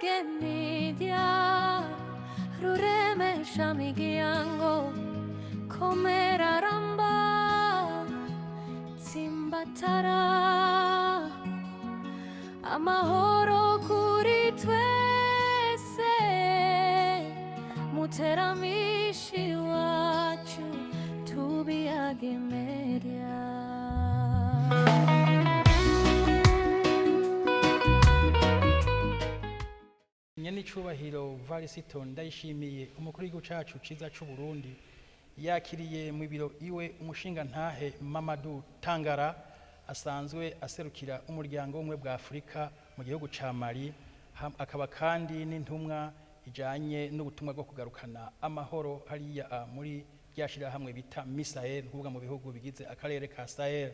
Media ruremesha migiango komera ramba tsimbatara amahoro kuri twese muteramishi wacu tubiyage media. Nyenicubahiro Varisito Ndayishimiye umukuru w'igihugu cacu ciza c'u Burundi yakiriye mu biro iwe umushinga ntahe Mamadou Tangara asanzwe aserukira umuryango w'umwe bwa Afrika mu gihugu ca Mali, akaba kandi n'intumwa ijanye n'ubutumwa bwo kugarukana amahoro hariya muri ryashira hamwe bita Misael kuvuga mu bihugu bigize akarere ka Sahel.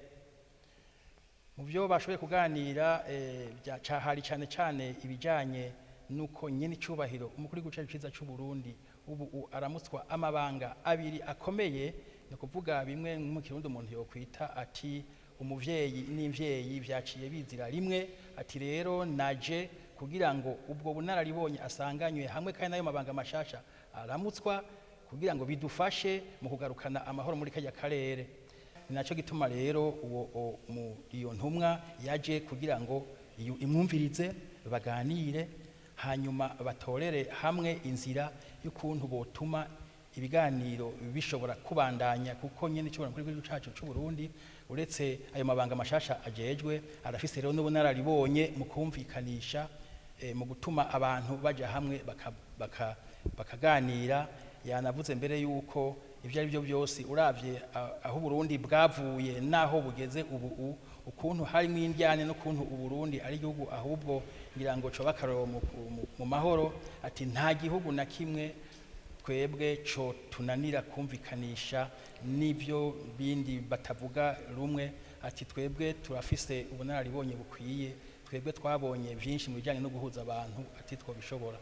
Mu byo bashoboye kuganira hari cyane ibijanye nuko nyenicubahiro umukuru w'igihugu cacu ciza c'u Burundi ubu aramutswa amabanga abiri akomeye, no kuvuga bimwe mu kirundi umuntu yo kwita ati umuvyeyi n'imvyeyi vyaciye bizira rimwe, ati rero naje kugira ngo ubwo bunararibonye asanganywe hamwe kandi nayo mabanga mashasha aramutswa kugira ngo bidufashe mu kugarukana amahoro muri kajya karere. Ninaco gituma rero iyo ntumwa yaje kugira ngo imwumvirize baganire hanyuma batorere hamwe inzira y'ukuntu botuma ibiganiro bishobora kubandanya, kuko nyene cyo kuri gihugu cacu c'u Burundi uretse ayo mabanga mashasha ajejwe arafise rero n'ubunararibonye mu kumvikanisha mu gutuma abantu baja hamwe bakaganira. Yanavuze mbere yuko ivyo ari byo byose uravye aho Burundi bwavuye naho bugeze ubu ukuntu harimo indyane n'ukuntu Burundi ari igihugu ahubwo ngira ngo coba karoro mu mahoro, ati nta gihugu na kimwe twebwe co tunanira kumvikanisha n'ivyo bindi batavuga rumwe, ati twebwe turafise ubunararibonye bukwiye, twebwe twabonye vyinshi mu bijanye no guhuza abantu, ati twobishobora.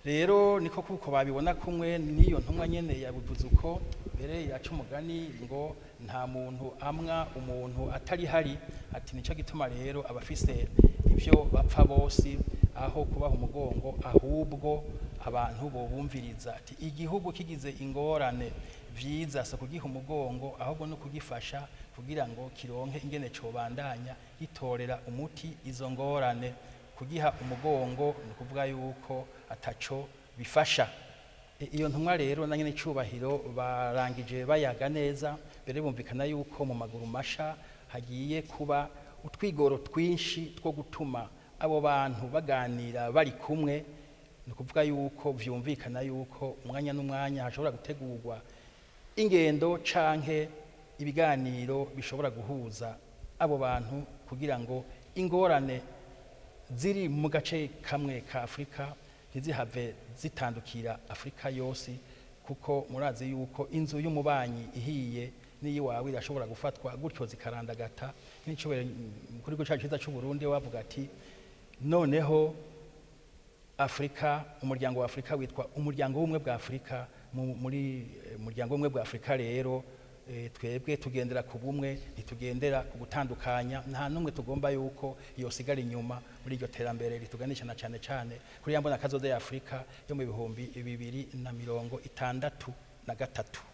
Rero niko kuko babibona kumwe niyo ntumwa nyene yabivuze uko mbere yaca umugani ngo nta muntu amwa umuntu atari hari, ati nico gituma rero abafise ivyo bapfa bose aho kubaha umugongo ahubwo abantu bo bumviriza, ati igihugu kigize ingorane vyiza so kugiha umugongo ahubwo no kugifasha kugira ngo kironke ingene cobandanya gitorera umuti izo ngorane. Kugiha umugongo ni kuvuga yuko ataco bifasha. Iyo ntumwa rero na nyene cubahiro barangije bayaga neza, mbere bumvikana yuko mu maguru masha hagiye kuba utwigoro twinshi two gutuma abo bantu baganira bari kumwe, ni kuvuga yuko vyumvikana yuko umwanya n'umwanya hashobora gutegurwa ingendo canke ibiganiro bishobora guhuza abo bantu kugira ngo ingorane ziri mu gace kamwe ka Afrika ntizihave zitandukira Afrika yose, kuko murazi yuko inzu y'umubanyi ihiye niyi wawe irashobora gufatwa gutyo zikarandagata. N'icobere kuri go cacu ciza c'u Burundi wavuga ati noneho Afrika, umuryango wa Afrika witwa umuryango w'umwe bwa Afrika. Muri umuryango w'umwe bwa Afrika rero twebwe tugendera ku bumwe, ntitugendera ku gutandukanya, nta numwe tugomba yuko yosigara inyuma muri iryo terambere rituganisha na cane kuri yambona kazoza ya Afrika yo mu 2063.